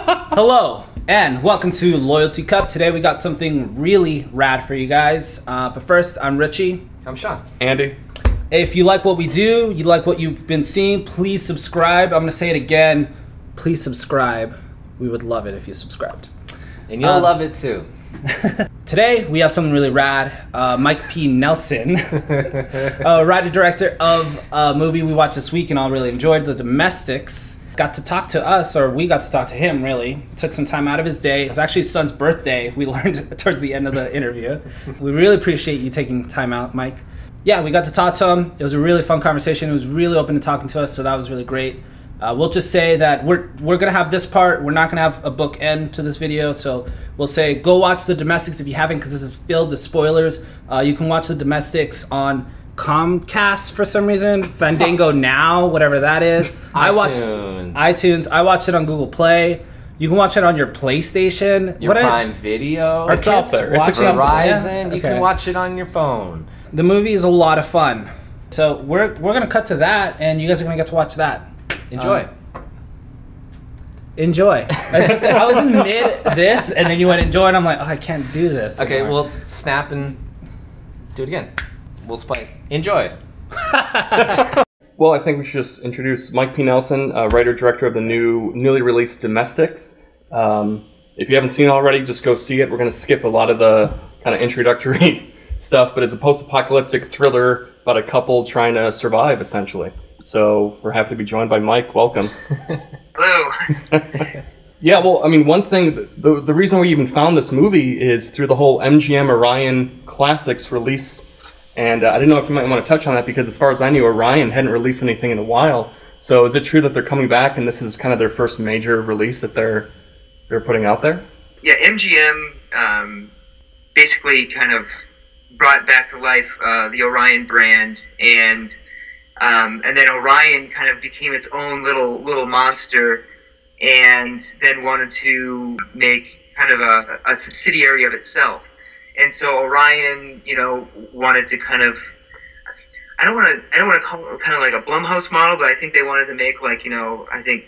Hello, and welcome to Loyalty Cup. Today we got something really rad for you guys. But first, I'm Richie. I'm Sean. Andy. If you like what we do, you like what you've been seeing, please subscribe. I'm going to say it again. Please subscribe. We would love it if you subscribed. And you'll love it too. Today, we have something really rad. Mike P. Nelson, writer-director of a movie we watched this week and all really enjoyed, The Domestics, got to talk to us, or we got to talk to him, really. Took some time out of his day. It's actually his son's birthday, we learned towards the end of the interview. We really appreciate you taking time out, Mike. Yeah, we got to talk to him. It was a really fun conversation. He was really open to talking to us, so that was really great. We'll just say that we're gonna have this part. We're not gonna have a book end to this video, so we'll say go watch The Domestics if you haven't, because this is filled with spoilers. You can watch The Domestics on Comcast for some reason, Fandango Now, whatever that is. I watched iTunes. I watched it on Google Play. You can watch it on your PlayStation. Your Prime Video. It's out there. It's accessible. Verizon. You can watch it on your phone. The movie is a lot of fun. So we're gonna cut to that, and you guys are gonna get to watch that. Enjoy. Enjoy. I was in mid this, and then you went enjoy, and I'm like, oh, I can't do this. Okay, anymore. we'll snap and do it again. We'll spike. Enjoy. Well, I think we should just introduce Mike P. Nelson, writer-director of the newly released Domestics. If you haven't seen it already, just go see it. We're going to skip a lot of the kind of introductory stuff, but it's a post-apocalyptic thriller about a couple trying to survive, essentially. So we're happy to be joined by Mike. Welcome. Hello. Yeah, well, I mean, one thing, the reason we even found this movie is through the whole MGM Orion Classics release, and I didn't know if you might want to touch on that, because as far as I knew, Orion hadn't released anything in a while. So is it true that they're coming back and this is kind of their first major release that they're putting out there? Yeah, MGM basically kind of brought back to life the Orion brand, and then Orion kind of became its own little monster, and then wanted to make kind of a subsidiary of itself. And so Orion, wanted to kind of, I don't want to call it kind of like a Blumhouse model, but I think they wanted to make I think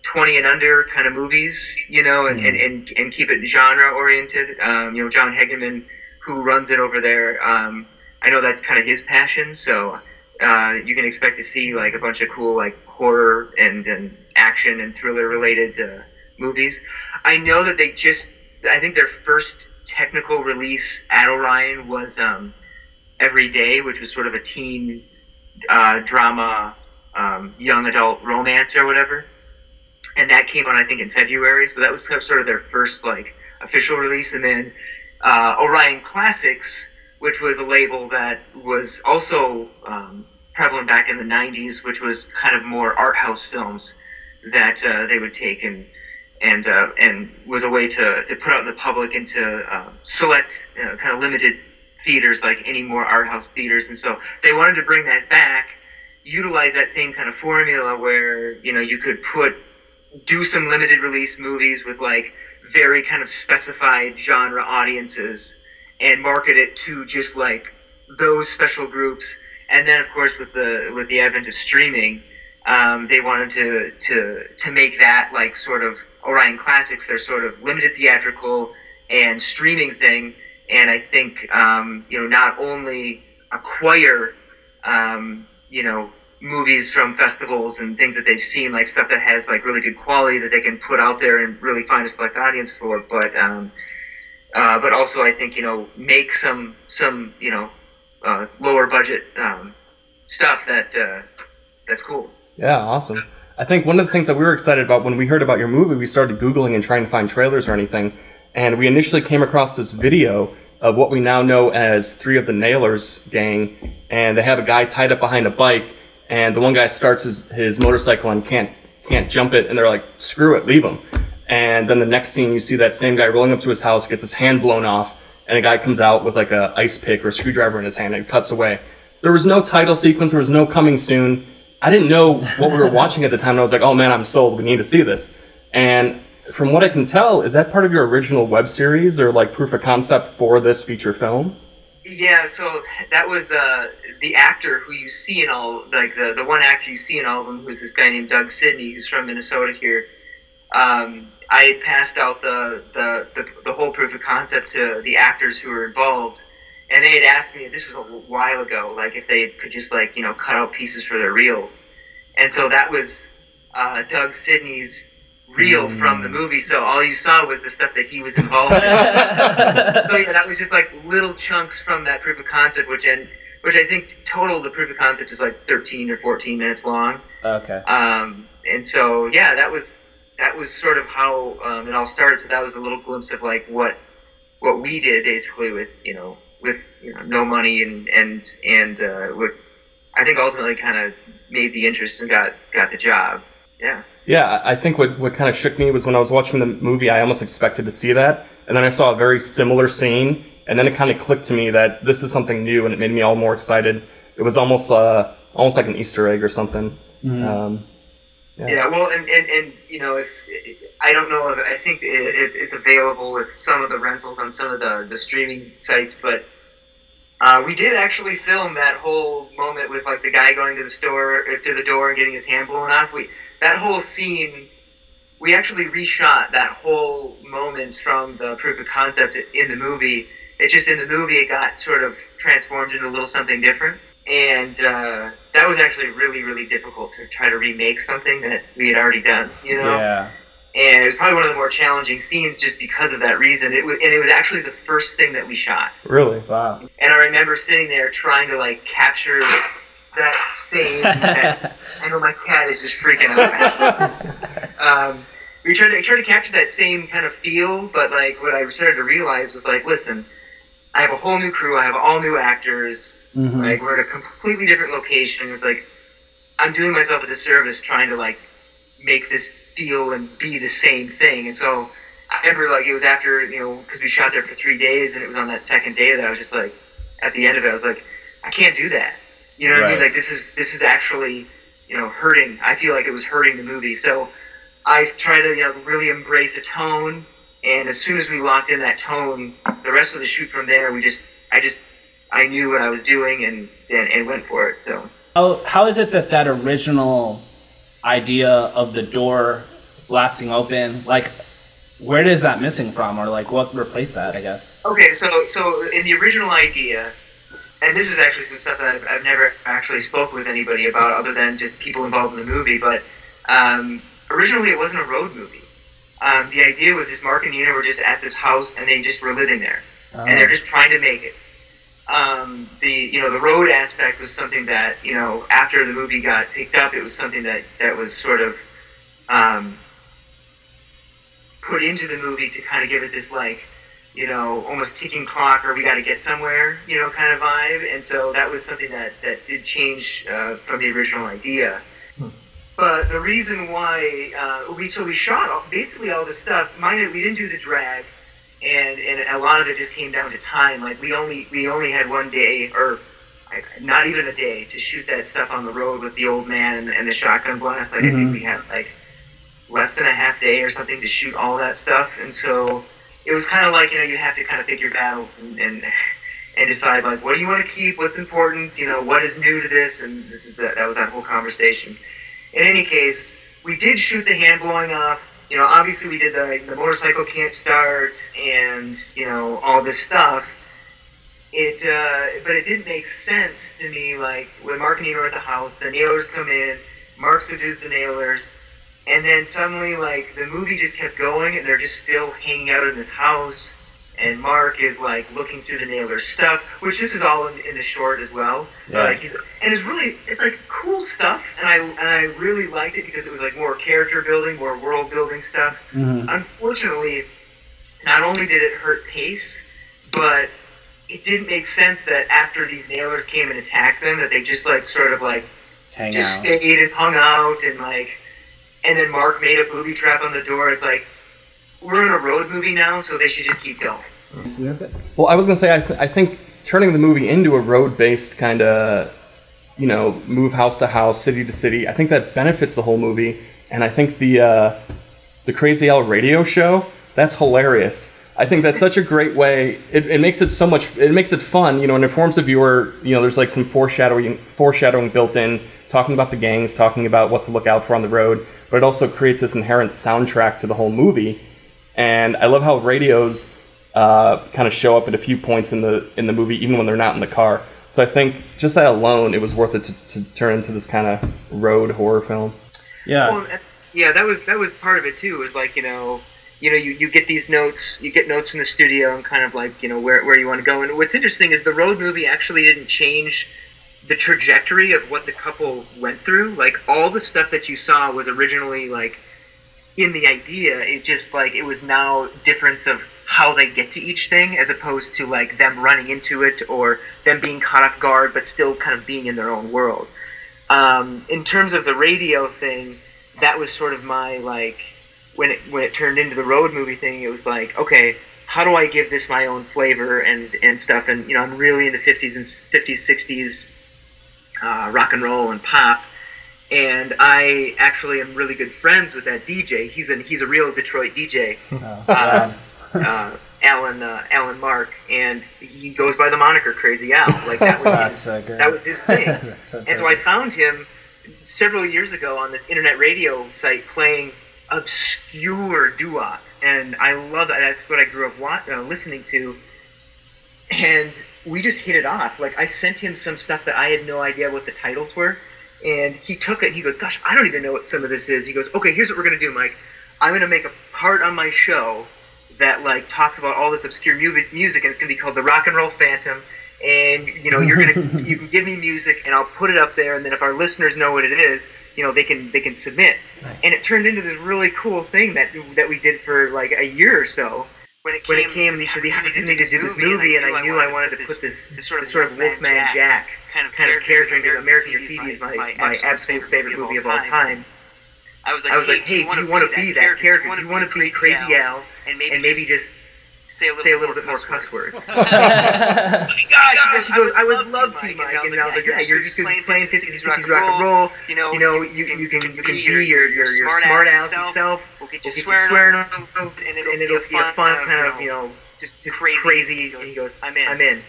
20 and under kind of movies, and keep it genre oriented. John Hegeman, who runs it over there, I know that's kind of his passion, so you can expect to see a bunch of cool horror and action and thriller related movies. I know that I think their first technical release at Orion was Every Day, which was sort of a teen drama, young adult romance or whatever, and that came out I think in February, so that was sort of their first official release. And then Orion Classics, which was a label that was also prevalent back in the 90s, which was kind of more art house films that they would take and was a way to put out in the public and to select kind of limited theaters like any more art house theaters. And so they wanted to bring that back, utilize that same kind of formula where you could do some limited release movies with very kind of specified genre audiences and market it to just those special groups. And then of course with the advent of streaming, they wanted to make that sort of Orion Classics, their sort of limited theatrical and streaming thing. And I think not only acquire movies from festivals and things that they've seen, stuff that has really good quality that they can put out there and really find a select audience for, but also I think make some lower budget stuff that's cool. Yeah, awesome. I think one of the things that we were excited about when we heard about your movie, we started Googling and trying to find trailers or anything, and we initially came across this video of what we now know as Three of the Nailers gang, and they have a guy tied up behind a bike, and the one guy starts his motorcycle and can't jump it, and they're like, screw it, leave him. And then the next scene, you see that same guy rolling up to his house, gets his hand blown off, and a guy comes out with a ice pick or a screwdriver in his hand and cuts away. There was no title sequence, there was no coming soon. I didn't know what we were watching at the time, and I was like, oh man, I'm sold, we need to see this. And from what I can tell, is that part of your original web series or proof of concept for this feature film? Yeah, so that was the actor who you see in all, the one actor you see in all of them, who's this guy named Doug Sidney, who's from Minnesota here. I had passed out the whole proof of concept to the actors who were involved, and they had asked me, this was a while ago, like if they could just like, you know, cut out pieces for their reels. And so that was Doug Sidney's reel from the movie, so all you saw was the stuff that he was involved in. So yeah, that was just like little chunks from that proof of concept, which I think total the proof of concept is like 13 or 14 minutes long. Okay. And so yeah, that was sort of how it all started. So that was a little glimpse of like what we did basically with no money and what I think ultimately kind of made the interest and got the job. Yeah. Yeah, I think what kind of shook me was when I was watching the movie, I almost expected to see that, and then I saw a very similar scene, and then it kind of clicked to me that this is something new, and it made me all more excited. It was almost like an Easter egg or something. Mm-hmm. Yeah. Well, and you know, if I don't know, I think it's available with some of the rentals on some of the streaming sites, but we did actually film that whole moment with like the guy going to the door and getting his hand blown off. That whole scene, we actually reshot that whole moment from the proof of concept in the movie. It just in the movie it got sort of transformed into a little something different, and that was actually really, really difficult to try to remake something that we had already done. You know. Yeah. And it was probably one of the more challenging scenes just because of that reason. It was actually the first thing that we shot. Really? Wow. And I remember sitting there trying to like capture that same. I know my cat is just freaking out. We tried to capture that same kind of feel, but like what I started to realize was like, listen, I have a whole new crew. I have all new actors. Mm-hmm. Like we're at a completely different location. It's like I'm doing myself a disservice trying to like make this feel and be the same thing. And so I remember like it was after, you know, because we shot there for 3 days, and it was on that second day that I was just like, at the end of it, I was like, I can't do that. You know what I mean? Like this is actually, you know, hurting. I feel like it was hurting the movie. So I tried to, you know, really embrace a tone. And as soon as we locked in that tone, the rest of the shoot from there, I knew what I was doing and went for it. So how is it that original idea of the door blasting open, like where is that missing from, or like what replaced that, I guess? Okay, so in the original idea, and this is actually some stuff that I've never actually spoke with anybody about other than just people involved in the movie, but originally it wasn't a road movie. The idea was just Mark and Nina were just at this house and they just were living there, and they're just trying to make it. The road aspect was something that, you know, after the movie got picked up, it was something that was sort of put into the movie to kind of give it this like, you know, almost ticking clock or we got to get somewhere, you know, kind of vibe. And so that was something that did change from the original idea. But the reason why we shot basically all this stuff. Mind you, we didn't do the drag. And a lot of it just came down to time. Like we only had 1 day, or not even a day, to shoot that stuff on the road with the old man and the shotgun blast. Like I think we had like less than a half day or something to shoot all that stuff. And so it was kind of like, you know, you have to kind of pick your battles and decide like what do you want to keep, what's important, you know, what is new to this, and that was that whole conversation. In any case, we did shoot the hand blowing off. You know, obviously we did the motorcycle can't start and, you know, all this stuff. But it didn't make sense to me, like, when Mark and Nina are at the house, the nailers come in, Mark subdues the nailers, and then suddenly, like, the movie just kept going and they're just still hanging out in this house, and Mark is, like, looking through the nailers stuff, which this is all in the short as well. Yeah. It's like cool stuff, and I really liked it because it was like more character building, more world building stuff. Mm-hmm. Unfortunately, not only did it hurt pace, but it didn't make sense that after these nailers came and attacked them, that they just like sort of like Hang just out. stayed and hung out and then Mark made a booby trap on the door. It's like, we're in a road movie now, so they should just keep going. Well, I was going to say, I think turning the movie into a road-based kind of, you know, move house to house, city to city, I think that benefits the whole movie. And I think the Crazy Al radio show, that's hilarious. I think that's such a great way. It makes it so much. It makes it fun, you know, and informs the viewer. You know, there's like some foreshadowing built in talking about the gangs, talking about what to look out for on the road, but it also creates this inherent soundtrack to the whole movie. And I love how radios kind of show up at a few points in the movie, even when they're not in the car. So I think just that alone, it was worth it to turn into this kind of road horror film. Yeah. Well, yeah, that was part of it too. Is like, you get these notes, you get notes from the studio and kind of like, where you want to go. And what's interesting is the road movie actually didn't change the trajectory of what the couple went through. Like, all the stuff that you saw was originally like in the idea. It just like, it was now different of how they get to each thing, as opposed to like them running into it or them being caught off guard but still kind of being in their own world. In terms of the radio thing, that was sort of my, like, when it turned into the road movie thing, it was like, okay, how do I give this my own flavor and stuff? And I'm really into 50s, 60s rock and roll and pop, and I actually am really good friends with that DJ. He's a real Detroit DJ. Alan Mark, and he goes by the moniker Crazy Al. Like, that was that was his thing. And so I found him several years ago on this internet radio site playing obscure doo-wop, and I love that. That's what I grew up listening to, and we just hit it off. Like, I sent him some stuff that I had no idea what the titles were, and he took it and he goes, "Gosh, I don't even know what some of this is." He goes, "Okay, here's what we're gonna do, Mike. I'm gonna make a part on my show that like talks about all this obscure music, and it's gonna be called the Rock and Roll Phantom. And you can give me music, and I'll put it up there. And then if our listeners know what it is, they can submit." Nice. And it turned into this really cool thing that we did for like a year or so. When it came to the opportunity to do this movie, and I knew I wanted to put this sort of Wolfman Jack kind of character into American Graffiti is my absolute favorite movie of all time. I was like, hey, do you want to be that character? Do you want to be Crazy Al? And maybe just say a little bit more cuss words. Oh my gosh! She goes, "I would love to, Mike." And I was like, "Yeah, you're just going to be playing 50s, 60s rock and roll. You can be your smart ass yourself. We'll get you swearing, and it'll be a fun kind of just crazy." And he goes, "I'm in."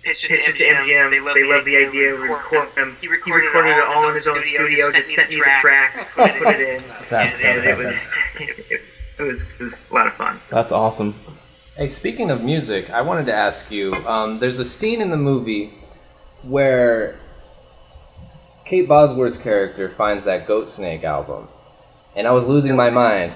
Pitched it to MGM. They love the idea. We recorded him. He recorded it all in his own studio. Just sent me the tracks, put it in. It was a lot of fun. That's awesome. Hey, speaking of music, I wanted to ask you, there's a scene in the movie where Kate Bosworth's character finds that Goat Snake album, and I was losing my mind.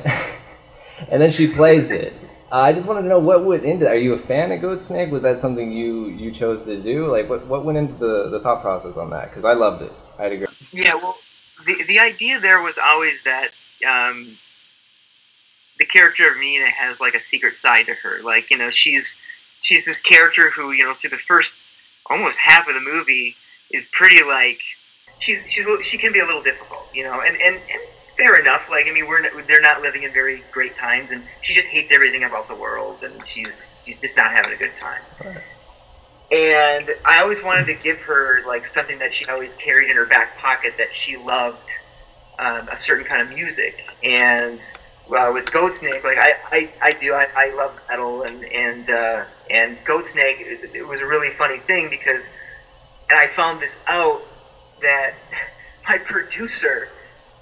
And then she plays it. I just wanted to know what went into that. Are you a fan of Goat Snake? Was that something you chose to do? Like, what went into the thought process on that? Because I loved it. I had a great... Yeah, well, the idea there was always that the character of Nina has like a secret side to her. Like, she's this character who, through the first almost half of the movie is pretty like she can be a little difficult, and fair enough. Like, I mean, they're not living in very great times, and she just hates everything about the world, and she's just not having a good time. Right. And I always wanted to give her like something that she always carried in her back pocket, that she loved a certain kind of music. And with Goatsnake, like I love metal, and Goatsnake, it was a really funny thing because, and I found this out that my producer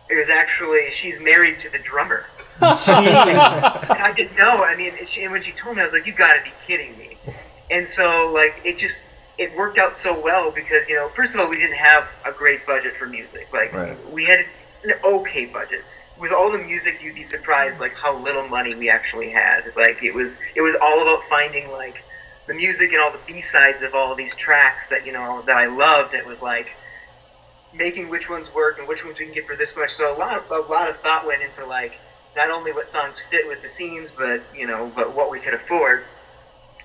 is actually, she's married to the drummer. Jeez. And I didn't know. I mean, and when she told me, I was like, "You got to be kidding me!" And so, like, it worked out so well because, first of all, we didn't have a great budget for music. Like, right. We had an okay budget. With all the music, you'd be surprised, like, how little money we actually had. Like, it was all about finding, like, the music and all the B-sides of all of these tracks that, that I loved. It was like making which ones work and which ones we can get for this much. So a lot of thought went into, like, not only what songs fit with the scenes, but what we could afford.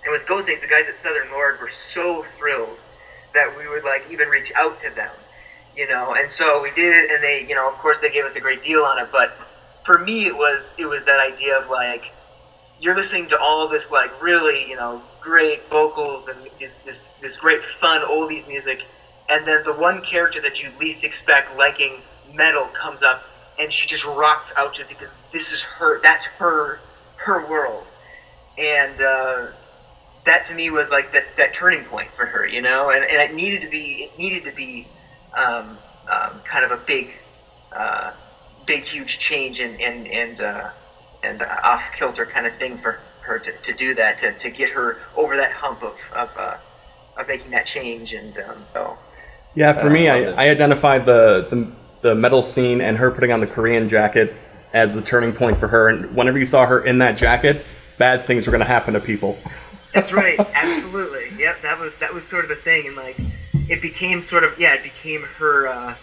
And with Ghost Snake, the guys at Southern Lord were so thrilled that we would, like, even reach out to them, and so we did, and they, of course they gave us a great deal on it. But for me, it was that idea of, like, you're listening to all this, like, really, great vocals and this great fun oldies music, and then the one character that you least expect liking metal comes up, and she just rocks out to it because this is that's her world. And that to me was like that turning point for her, and it needed to be kind of a big, huge change and off kilter kind of thing for her to do that, to get her over that hump of making that change. And yeah, for me, I identified the metal scene and her putting on the Korean jacket as the turning point for her. And whenever you saw her in that jacket, bad things were going to happen to people. That's right, absolutely. Yep, that was sort of the thing, and like it became sort of it became her,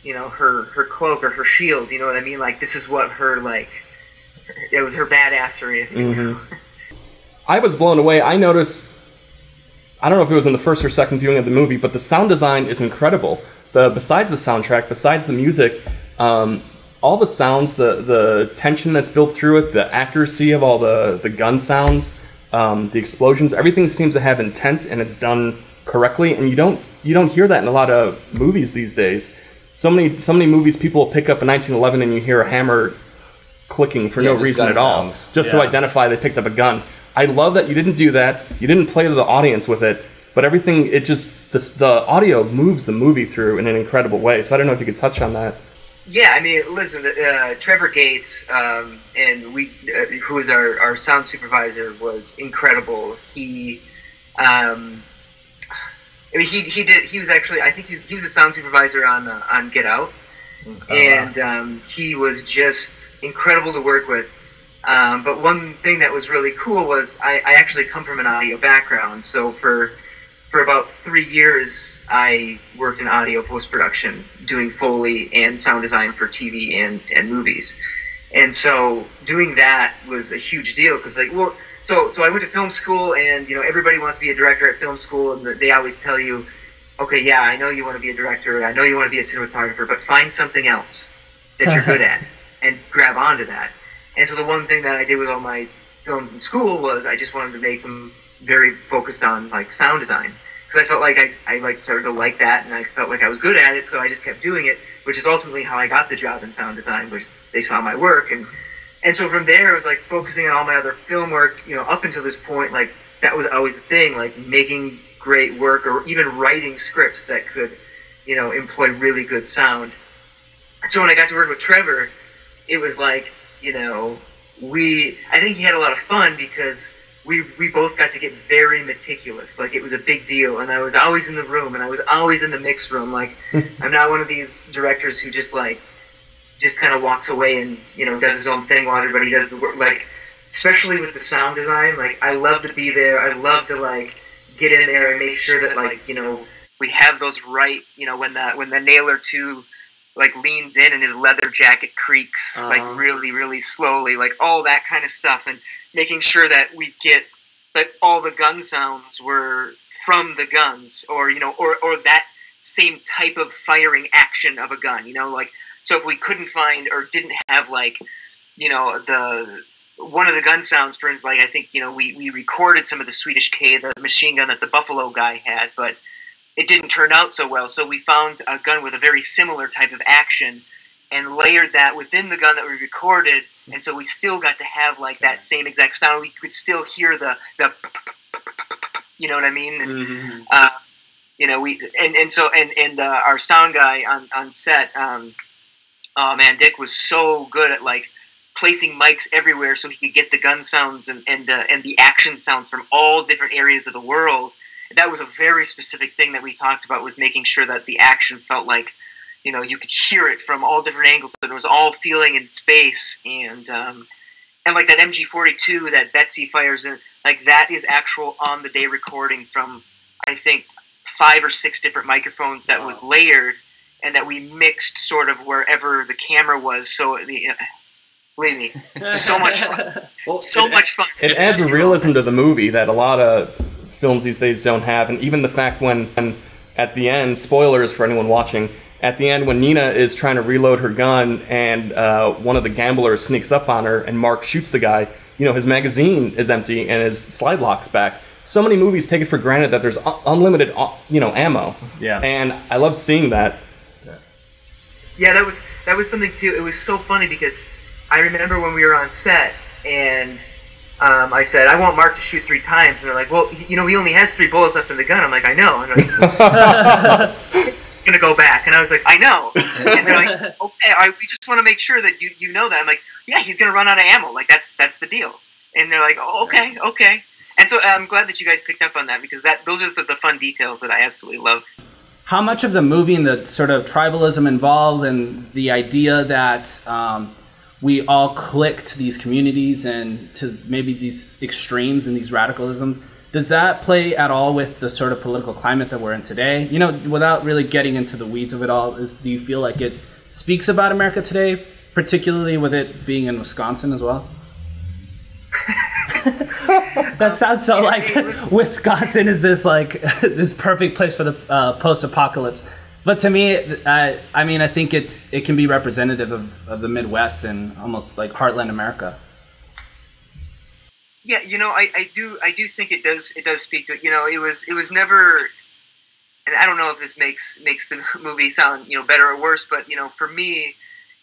her cloak or her shield. You know what I mean? Like this is what her it was her badassery. If you will. I was blown away. I noticed. I don't know if it was in the first or second viewing of the movie, but the sound design is incredible. Besides the soundtrack, besides the music, all the sounds, the tension that's built through it, the accuracy of all the gun sounds, the explosions, everything seems to have intent and it's done correctly. And you don't hear that in a lot of movies these days. So many movies people will pick up a 1911 and you hear a hammer clicking for no reason at all, just to identify they picked up a gun. I love that you didn't do that. You didn't play to the audience with it, but everything, the audio moves the movie through in an incredible way. So I don't know if you could touch on that. Yeah, I mean, listen, Trevor Gates, and who was our sound supervisor, was incredible. He was actually, I think he was a sound supervisor on Get Out, and he was just incredible to work with. But one thing that was really cool was I actually come from an audio background, so for about 3 years I worked in audio post-production, doing Foley and sound design for TV and movies. And so doing that was a huge deal, because so I went to film school, and everybody wants to be a director at film school, and they always tell you, okay, yeah, I know you want to be a director, I know you want to be a cinematographer, but find something else that you're good at and grab onto that. And so the one thing that I did with all my films in school was I just wanted to make them very focused on sound design, because I felt like I started to like that, and I felt like I was good at it, so I just kept doing it, which is ultimately how I got the job in sound design, which they saw my work, and so from there I was focusing on all my other film work, up until this point, that was always the thing, making great work or even writing scripts that could, employ really good sound. So when I got to work with Trevor, it was I think he had a lot of fun because we both got to get very meticulous. It was a big deal, and I was always in the room, and I was always in the mix room. I'm not one of these directors who just kind of walks away and does his own thing while everybody does the work. Especially with the sound design, I love to be there. I love to get in there and make sure that we have those right. When the nailer 2 leans in and his leather jacket creaks really, really slowly, all that kind of stuff, and making sure that we get all the gun sounds were from the guns, or that same type of firing action of a gun, so if we couldn't find or didn't have the one of the gun sounds, for instance, I think we recorded some of the Swedish K, the machine gun that the Buffalo guy had, but it didn't turn out so well, so we found a gun with a very similar type of action and layered that within the gun that we recorded, and so we still got to have that same exact sound. We could still hear the you know what I mean? And our sound guy on set, oh man, Dick was so good at placing mics everywhere so he could get the gun sounds and the action sounds from all different areas of the world. That was a very specific thing that we talked about, was making sure that the action felt you could hear it from all different angles, and it was all feeling in space, and that MG42 that Betsy fires in, that is actual on the day recording from, I think, 5 or 6 different microphones that was layered, and that we mixed sort of wherever the camera was, so believe me, so much fun. Much fun. It adds a realism to the movie that a lot of films these days don't have, and even the fact when at the end, spoilers for anyone watching, at the end when Nina is trying to reload her gun and one of the gamblers sneaks up on her and Mark shoots the guy, his magazine is empty and his slide lock's back. So many movies take it for granted that there's unlimited ammo. Yeah. And I love seeing that. Yeah, that was something too. It was so funny because I remember when we were on set and I said, I want Mark to shoot 3 times. And they're like, well, he only has 3 bullets left in the gun. I'm like, I know. And like, going to go back. And I was like, I know. And they're like, okay, we just want to make sure that you know that. I'm like, yeah, he's going to run out of ammo. Like, that's the deal. And they're like, oh, okay. And so I'm glad that you guys picked up on that, because those are the fun details that I absolutely love. How much of the movie and the sort of tribalism involved, and the idea that we all click to these communities and to maybe these extremes and these radicalisms, does that play at all with the sort of political climate that we're in today? You know, without really getting into the weeds of it all, do you feel like it speaks about America today, particularly with it being in Wisconsin as well? That sounds so like Wisconsin is this like this perfect place for the post-apocalypse. But to me, I mean, I think it can be representative of the Midwest and almost like heartland America. Yeah, you know, I do think it does speak to it. You know, it was never, and I don't know if this makes the movie sound, you know, better or worse, but you know, for me,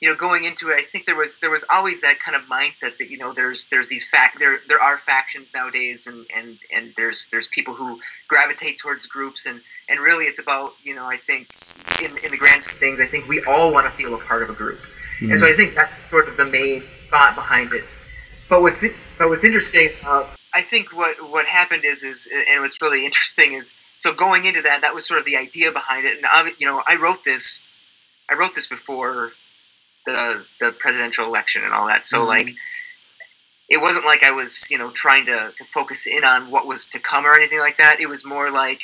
you know, going into it, I think there was always that kind of mindset that, you know, there's these there are factions nowadays, and there's people who gravitate towards groups, and really it's about, you know, I think in the grand scheme of things, I think we all want to feel a part of a group, and so I think that's sort of the main thought behind it. But what's interesting, I think what happened is and what's really interesting is, so going into that was sort of the idea behind it, and you know, I wrote this before the presidential election and all that, so like it wasn't like I was, you know, trying to focus in on what was to come or anything like that. It was more like,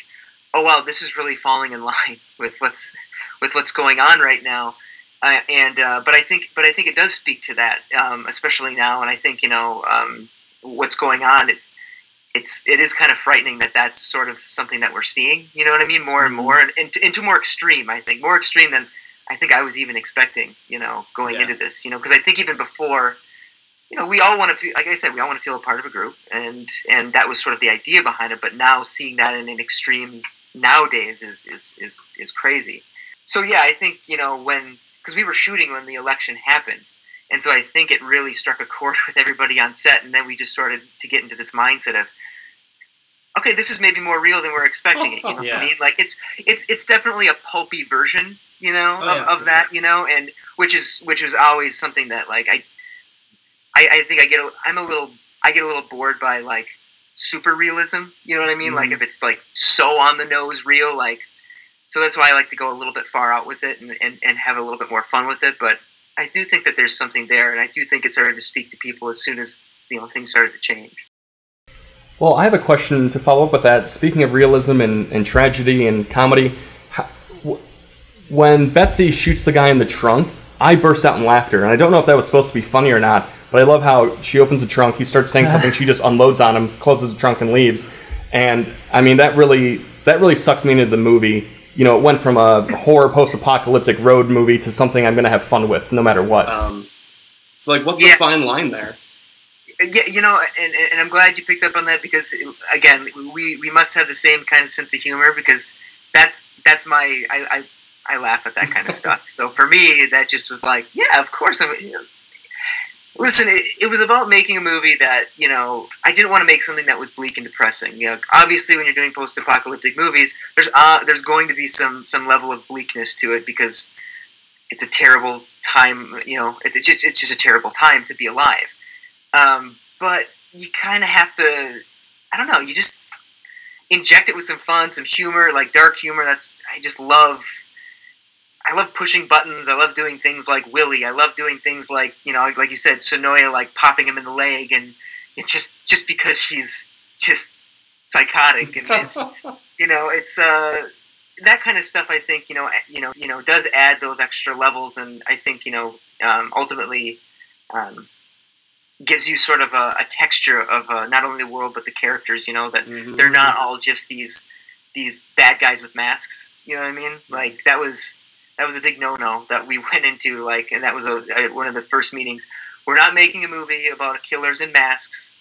oh wow, this is really falling in line with what's going on right now. But I think it does speak to that, especially now. And I think, you know, what's going on, it is kind of frightening that that's sort of something that we're seeing. You know what I mean? More and more, and into more extreme. I think more extreme than I think I was even expecting. You know, going into this. You know, because I think even before, you know, we all want to, like I said, we all want to feel a part of a group, and that was sort of the idea behind it. But now seeing that in an extreme nowadays is crazy. So yeah, I think, you know, because we were shooting when the election happened, and so I think it really struck a chord with everybody on set, and then we just started to get into this mindset of, okay, this is maybe more real than we're expecting it. You know what I mean? Like it's definitely a pulpy version, you know, of that, you know, and which is always something that like I think I get a little bored by like super realism. You know what I mean? Like if it's like so on the nose real, like. So that's why I like to go a little bit far out with it and have a little bit more fun with it. But I do think that there's something there, and I do think it started to speak to people as soon as, you know, things started to change. Well, I have a question to follow up with that. Speaking of realism and tragedy and comedy, when Betsy shoots the guy in the trunk, I burst out in laughter. And I don't know if that was supposed to be funny or not, but I love how she opens the trunk, he starts saying something, she just unloads on him, closes the trunk, and leaves. And, I mean, that really sucked me into the movie. You know, it went from a horror post-apocalyptic road movie to something I'm going to have fun with, no matter what. So, like, what's the fine line there? Yeah, you know, and I'm glad you picked up on that, because, again, we must have the same kind of sense of humor, because that's my... I laugh at that kind of stuff. So for me, that just was like, yeah, of course. Listen, it was about making a movie that, you know, I didn't want to make something that was bleak and depressing. You know, obviously when you're doing post-apocalyptic movies, there's going to be some level of bleakness to it, because it's a terrible time. You know, it's just a terrible time to be alive. But you kind of have to, I don't know, you just inject it with some fun, some humor, like dark humor. I love pushing buttons. I love doing things like Willie. I love doing things like, you know, like you said, Sonoya, like popping him in the leg, and just because she's just psychotic, and it's, you know, it's that kind of stuff. I think, you know, does add those extra levels, and I think, you know, ultimately gives you sort of a texture of not only the world but the characters. You know, that they're not all just these bad guys with masks. You know what I mean? Like that was a big no-no that we went into, like, and that was one of the first meetings. We're not making a movie about killers in masks.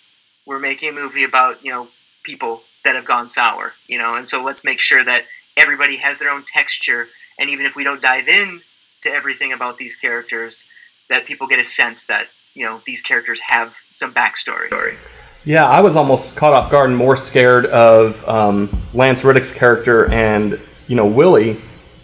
We're making a movie about, you know, people that have gone sour, you know, and so let's make sure that everybody has their own texture, and even if we don't dive in to everything about these characters, that people get a sense that, you know, these characters have some backstory. Yeah, I was almost caught off guard and more scared of Lance Riddick's character and, you know, Willie,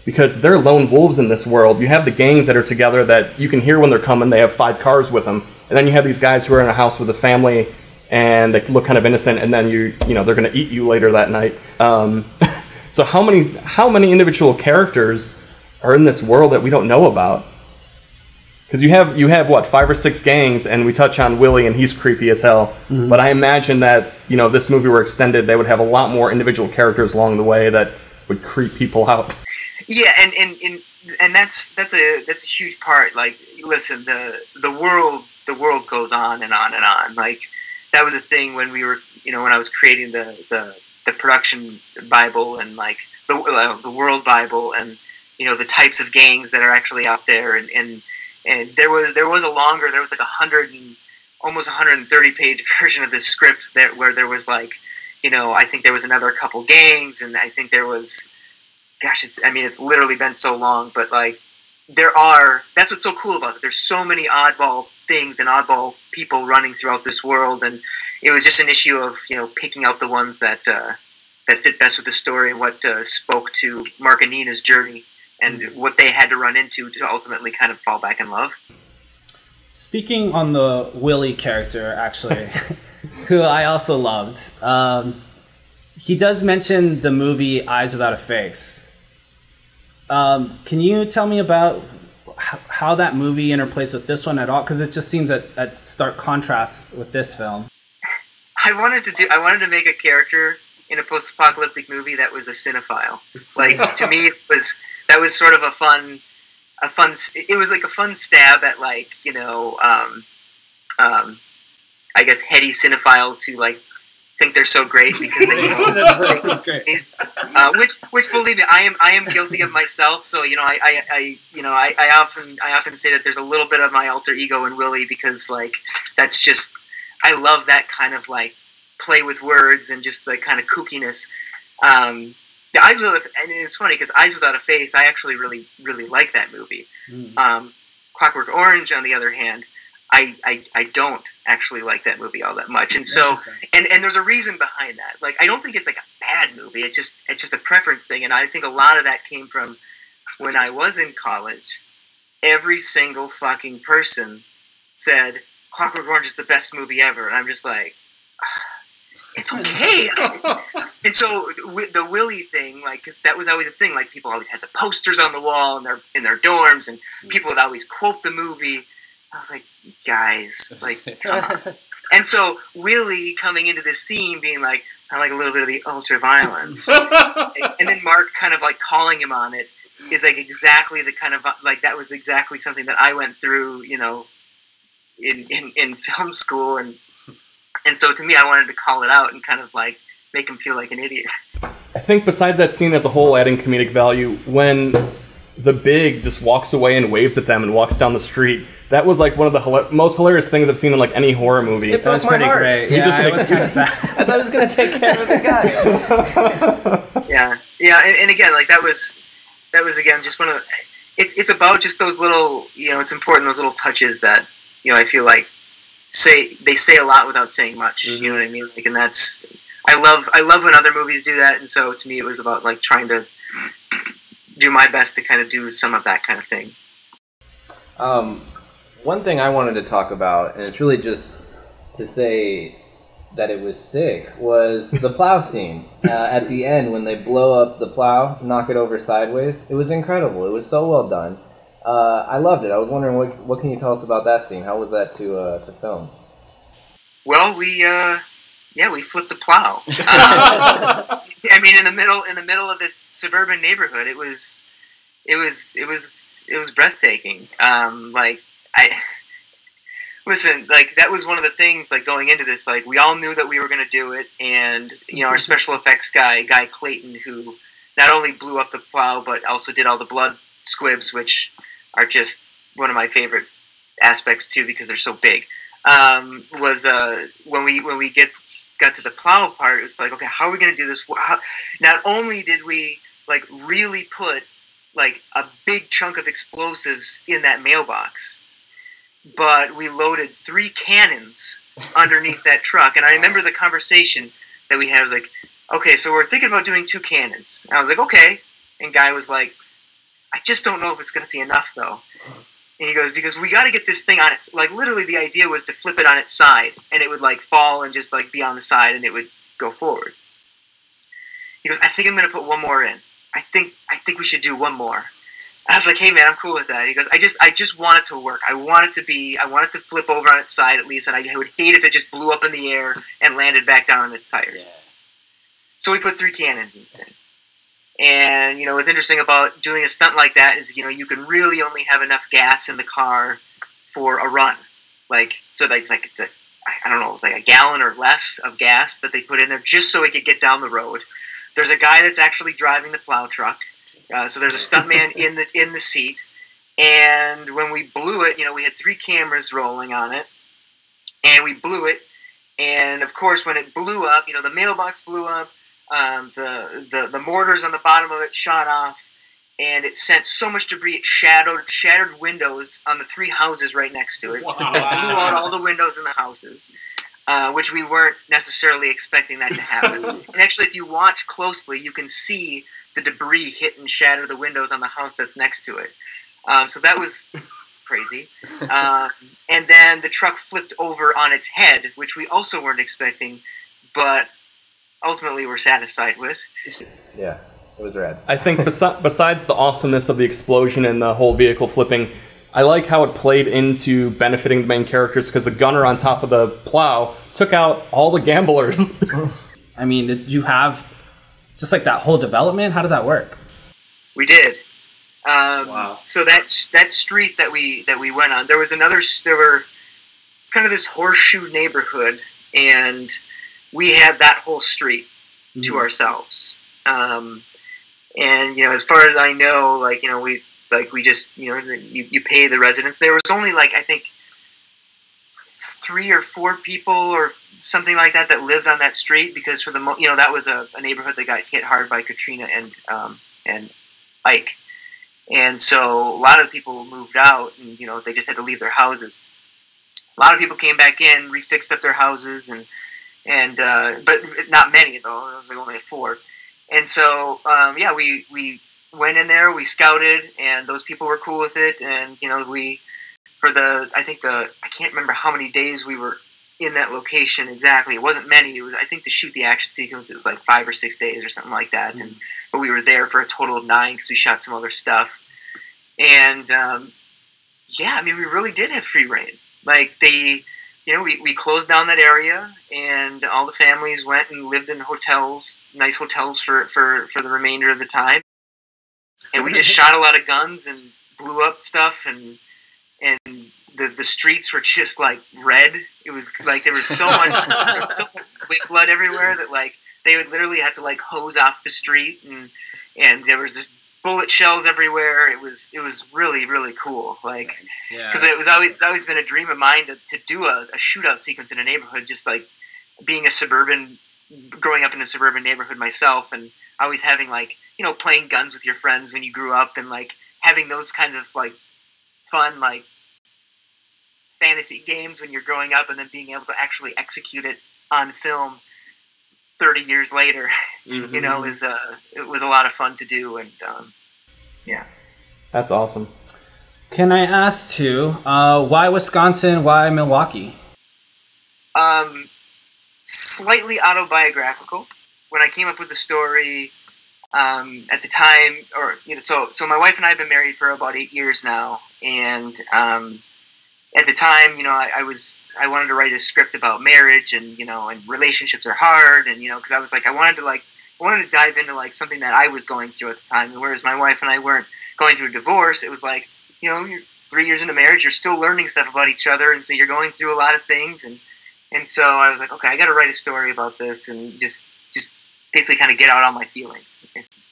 because they're lone wolves in this world. You have the gangs that are together that you can hear when they're coming. They have 5 cars with them. And then you have these guys who are in a house with a family and they look kind of innocent, and then you know they're going to eat you later that night. So how many individual characters are in this world that we don't know about? Because you have what, 5 or 6 gangs, and we touch on Willie, and he's creepy as hell. Mm-hmm. But I imagine that, you know, if this movie were extended, they would have a lot more individual characters along the way that would creep people out. Yeah, and that's a huge part. Like, listen, the world goes on and on and on. Like, that was a thing when we were, you know, when I was creating the production Bible and like the world Bible, and you know the types of gangs that are actually out there, and there was like 100 and almost 130 page version of this script where there was like, you know, I think there was another couple gangs, and I think there was, gosh, it's literally been so long, but like that's what's so cool about it. There's so many oddball things and oddball people running throughout this world, and it was just an issue of, you know, picking out the ones that fit best with the story and what spoke to Mark and Nina's journey and what they had to run into to ultimately kind of fall back in love. Speaking on the Willie character, actually, who I also loved, he does mention the movie Eyes Without a Face. Can you tell me about how that movie interplays with this one at all? Because it just seems at stark contrast with this film. I wanted to make a character in a post-apocalyptic movie that was a cinephile. Like, to me, that was sort of a fun. It was like a fun stab at, like, you know, I guess heady cinephiles who like think they're so great because they that's great. Which believe me, I am guilty of myself. So, you know, I often say that there's a little bit of my alter ego in Willie, because like that's just, I love that kind of like play with words and just the kind of kookiness. And it's funny because Eyes Without a Face, I actually really, really like that movie. Clockwork Orange, on the other hand, I don't actually like that movie all that much. And so, and there's a reason behind that. Like, I don't think it's like a bad movie. It's just a preference thing. And I think a lot of that came from when I was in college. Every single fucking person said Clockwork Orange is the best movie ever. And I'm just like, it's okay. And so the Willie thing, like, because that was always a thing. Like, people always had the posters on the wall in their dorms, and people would always quote the movie. I was like, you guys, like, come on. And so Willie coming into this scene being like, I like a little bit of the ultra violence, and then Mark kind of like calling him on it is like exactly the kind of, like, that was exactly something that I went through, you know, in film school, and so to me, I wanted to call it out and kind of like make him feel like an idiot. I think besides that scene as a whole adding comedic value, when the Big just walks away and waves at them and walks down the street, that was like one of the most hilarious things I've seen in like any horror movie. That was pretty great. Yeah, it was kind of sad. I thought he was going to take care of the guy. Yeah, and again, like that was again just one of the, it's about just those little, you know, it's important, those little touches that, you know, I feel like they say a lot without saying much. Mm-hmm. You know what I mean? Like, and that's, I love when other movies do that. And so to me, it was about like trying to do my best to kind of do some of that kind of thing. One thing I wanted to talk about, and it's really just to say that it was sick, was the plow scene at the end when they blow up the plow, knock it over sideways. It was incredible. It was so well done. I loved it. I was wondering, what can you tell us about that scene? How was that to film? Well, we flipped the plow. I mean, in the middle of this suburban neighborhood, it was breathtaking. Listen, like, that was one of the things, like, going into this, like, we all knew that we were going to do it, and, you know, our special effects guy Clayton, who not only blew up the plow, but also did all the blood squibs, which are just one of my favorite aspects, too, because they're so big, was when we got to the plow part, it was like, okay, how are we going to do this? Not only did we, like, really put, like, a big chunk of explosives in that mailbox, but we loaded 3 cannons underneath that truck. And I remember the conversation that we had. I was like, okay, so we're thinking about doing 2 cannons. And I was like, okay. And Guy was like, I just don't know if it's going to be enough, though. And he goes, because we got to get this thing on its, like, literally the idea was to flip it on its side, and it would, like, fall and just, like, be on the side, and it would go forward. He goes, I think I'm going to put one more in. I think we should do one more. I was like, hey, man, I'm cool with that. He goes, I just want it to work. I want it to flip over on its side at least, and I would hate if it just blew up in the air and landed back down on its tires. Yeah. So we put 3 cannons in it. And, you know, what's interesting about doing a stunt like that is, you know, you can really only have enough gas in the car for a run. Like, so it's like a gallon or less of gas that they put in there just so it could get down the road. There's a guy that's actually driving the plow truck. So there's a stuntman in the seat. And when we blew it, you know, we had 3 cameras rolling on it. And we blew it. And, of course, when it blew up, you know, the mailbox blew up. The mortars on the bottom of it shot off, and it sent so much debris it shattered windows on the 3 houses right next to it. Wow. It blew out all the windows in the houses, which we weren't necessarily expecting that to happen. And actually, if you watch closely, you can see the debris hit and shatter the windows on the house that's next to it. So that was crazy. And then the truck flipped over on its head, which we also weren't expecting, but ultimately we're satisfied with. Yeah, it was rad. I think besides the awesomeness of the explosion and the whole vehicle flipping, I like how it played into benefiting the main characters because the gunner on top of the plow took out all the gamblers. I mean, did you have just like that whole development? How did that work? We did. Wow. So that street that we went on, it's kind of this horseshoe neighborhood, and we had that whole street to ourselves. And, you know, as far as I know, like, you know, we just, you know, you pay the residents. There was only, like, I think 3 or 4 people or something like that lived on that street because you know, that was a neighborhood that got hit hard by Katrina and Ike. And so a lot of people moved out and, you know, they just had to leave their houses. A lot of people came back in, refixed up their houses but not many though. It was like only 4, and so yeah, we went in there, we scouted, and those people were cool with it. And you know, I can't remember how many days we were in that location exactly. It wasn't many. It was, I think, to shoot the action sequence, it was like 5 or 6 days or something like that. But we were there for a total of 9 because we shot some other stuff. And yeah, I mean, we really did have free reign. Like you know, we closed down that area, and all the families went and lived in hotels, nice hotels for the remainder of the time. And we just shot a lot of guns and blew up stuff, and the streets were just like red. It was like there was so much quick blood everywhere that like they would literally have to like hose off the street, and there was just bullet shells everywhere. It was really, really cool. Like, because it was always been a dream of mine to do a shootout sequence in a neighborhood, just like growing up in a suburban neighborhood myself, and always having like, you know, playing guns with your friends when you grew up, and like having those kinds of like fun like fantasy games when you're growing up, and then being able to actually execute it on film 30 years later, you know, it was a lot of fun to do. And yeah, that's awesome. Can I ask too, why Wisconsin? Why Milwaukee? Slightly autobiographical. When I came up with the story, at the time, or you know, so my wife and I have been married for about 8 years now, and at the time, you know, I wanted to write a script about marriage, and you know, and relationships are hard, and you know, because I was like, I wanted to dive into like something that I was going through at the time, and whereas my wife and I weren't going through a divorce, it was like, you know, you're 3 years into marriage, you're still learning stuff about each other, and so you're going through a lot of things, and so I was like, okay, I got to write a story about this, and just basically kind of get out all my feelings.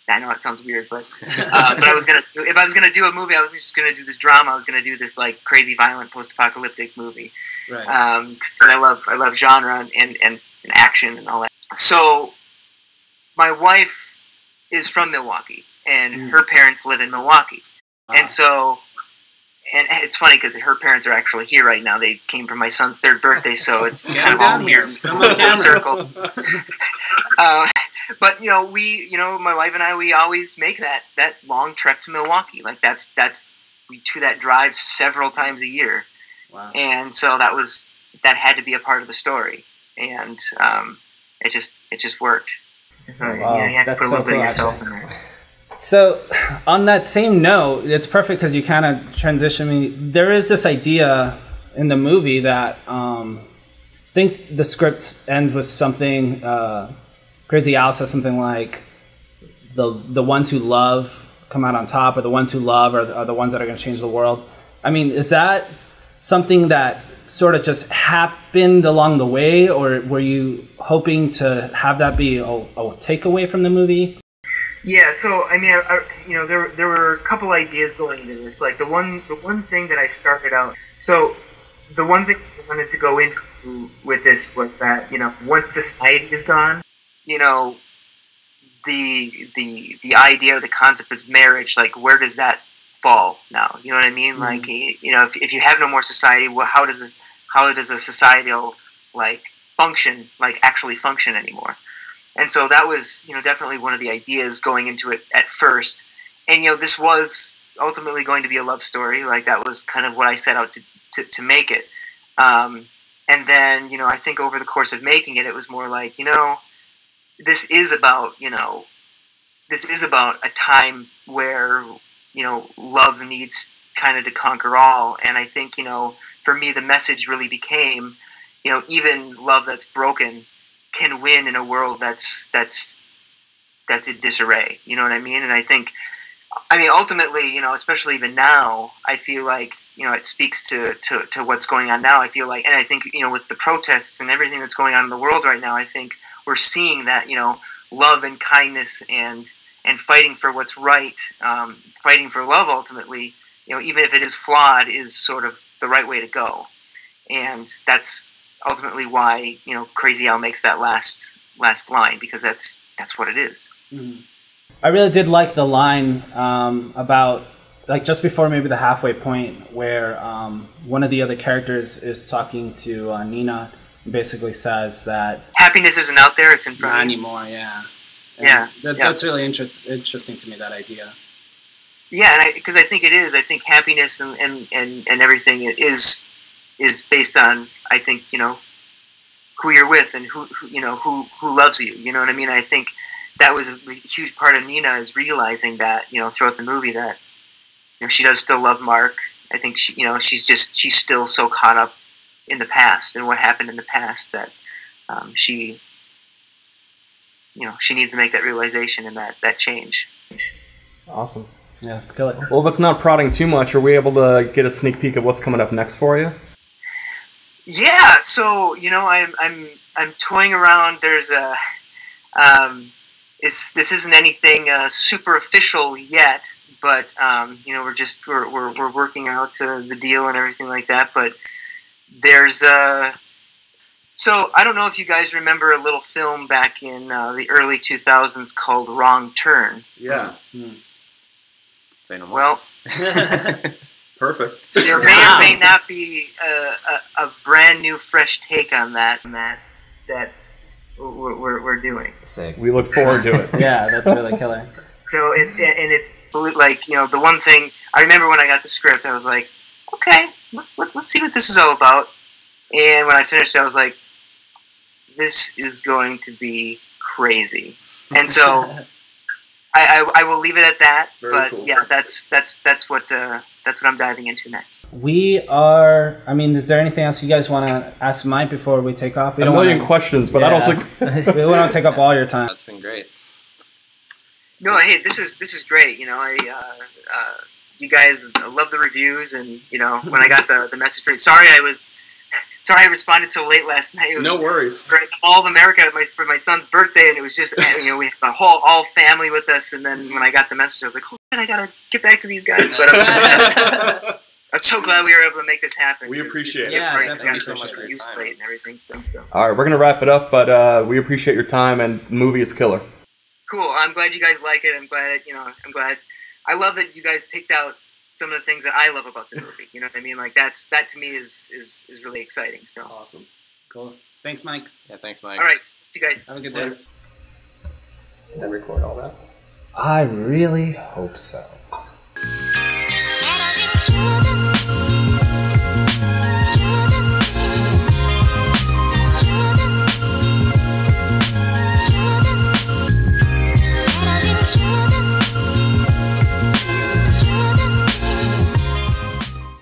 I know it sounds weird, but if I was gonna do a movie, I was just gonna do this drama. I was gonna do this like crazy, violent, post-apocalyptic movie. Right. Because I love genre and action and all that. So my wife is from Milwaukee, and her parents live in Milwaukee, and so. And it's funny because her parents are actually here right now. They came for my son's 3rd birthday, so it's kind of all weird. Full circle. But my wife and I, we always make that long trek to Milwaukee. Like we do that drive several times a year. Wow. And so that had to be a part of the story, and it just worked. So, wow. you have to put a little bit of yourself actually. in there. So, on that same note, it's perfect because you kind of transition me. There is this idea in the movie that I think the script ends with something. Crazy Al says something like, "The ones who love come out on top," or "the ones who love are the ones that are going to change the world." I mean, is that something that sort of just happened along the way, or were you hoping to have that be a takeaway from the movie? Yeah, so I mean, there were a couple ideas going into this. Like the one thing that I started out. So the one thing I wanted to go into with this was that once society is gone, the idea, the concept of marriage, like where does that fall now? You know what I mean? Mm-hmm. Like if you have no more society, well, how does a societal actually function anymore? And so that was, definitely one of the ideas going into it at first. And, this was ultimately going to be a love story. Like, that was kind of what I set out to make it. And then, I think over the course of making it, it was more like, this is about a time where, love needs kind of to conquer all. And I think, for me, the message really became, even love that's broken can win in a world that's in disarray. You know what I mean? And I think, ultimately, especially even now, I feel like, it speaks to what's going on now. I feel like, and I think, with the protests and everything that's going on in the world right now, I think we're seeing that, love and kindness and fighting for what's right, fighting for love ultimately, even if it is flawed, is sort of the right way to go. And that's ultimately why Crazy Al makes that last line, because that's what it is. Mm-hmm. I really did like the line about, like, just before maybe the halfway point, where one of the other characters is talking to Nina and basically says that happiness isn't out there; it's in front of you. Anymore. Yeah. And that's really interesting to me, that idea. Yeah, and because I think it is. I think happiness and everything is based on, I think, who you're with and who loves you. You know what I mean? I think that was a huge part of Nina, is realizing that, throughout the movie, that she does still love Mark. I think she's still so caught up in the past and what happened in the past that she needs to make that realization and that change. Awesome. Yeah, it's good. Well, if it's not prodding too much, are we able to get a sneak peek of what's coming up next for you? Yeah, so I'm toying around. There's a this isn't anything super official yet, but we're working out the deal and everything like that. But there's so I don't know if you guys remember a little film back in the early 2000s called Wrong Turn. Yeah. Mm-hmm. Say no more. Well. Perfect. There may or may not be a brand new, fresh take on that we're doing. Sick. We look forward to it. Yeah, that's really killer. So it's like, the one thing I remember when I got the script, I was like, okay, let's see what this is all about. And when I finished, I was like, this is going to be crazy. And so I will leave it at that. Very but cool. Yeah, that's what I'm diving into next. We are. I mean, is there anything else you guys want to ask Mike before we take off? We a million questions, but I don't think we want to take up all your time. That's been great. No, hey, this is great. You guys, I love the reviews, and when I got the message. Sorry I responded so late last night. It was no worries. For the Mall of America for my son's birthday, and it was just we have the all family with us. And then when I got the message, I was like, "Oh man, I gotta get back to these guys." But I'm so glad we were able to make this happen. We appreciate it. Yeah, great. definitely. Thank you so much for your time. And everything. So. All right, we're gonna wrap it up, but we appreciate your time, and the movie is killer. Cool. I'm glad you guys like it. I'm glad I love that you guys picked out some of the things that I love about the movie. You know what I mean? Like that to me is really exciting. So awesome. Cool. Thanks, Mike. Yeah, thanks, Mike. All right. See you guys. Have a good day. Did I record all that? I really hope so. That I